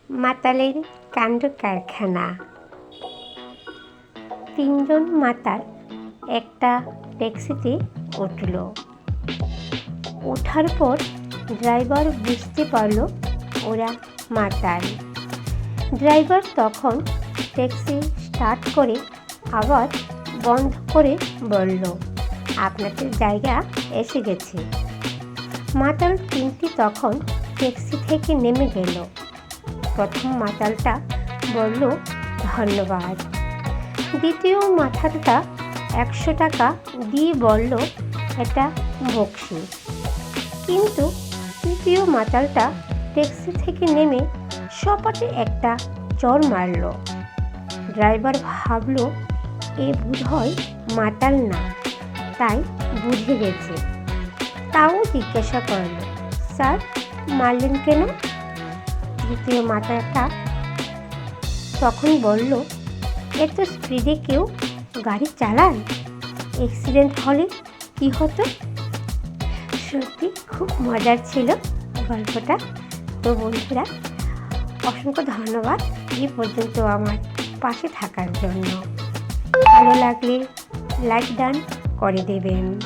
মাতালের কাণ্ড কারখানা। তিনজন মাতাল একটা ট্যাক্সিতে উঠল। ওঠার পর ড্রাইভার বুঝতে পারল ওরা মাতাল। ড্রাইভার তখন ট্যাক্সি স্টার্ট করে আবার বন্ধ করে বলল, আপনাদের জায়গা এসে গেছে। মাতাল তিনটি তখন ট্যাক্সি থেকে নেমে গেল। প্রথম মাতালটা বলল, ধন্যবাদ। দ্বিতীয় মাতালটা 100 টাকা দিয়ে বলল, এটা বকশিশ। কিন্তু তৃতীয় মাতালটা ট্যাক্সি থেকে নেমে সপাটে একটা চড় মারল। ড্রাইভার ভাবল, এ বোধহয় মাতাল না, তাই বুঝে গেছে। তাও জিজ্ঞাসা করল, স্যার মারলেন কেন? তৃতীয় মাতালটা তখন বলল, এত স্পিডে কেউ গাড়ি চালায়? অ্যাক্সিডেন্ট হলে কি হতো? সত্যি খুব মজার ছিল গল্পটা। তো বন্ধুরা, অসংখ্য ধন্যবাদ এই পর্যন্ত আমার পাশে থাকার জন্য। ভালো লাগলে লাইক ডান করে দেবেন।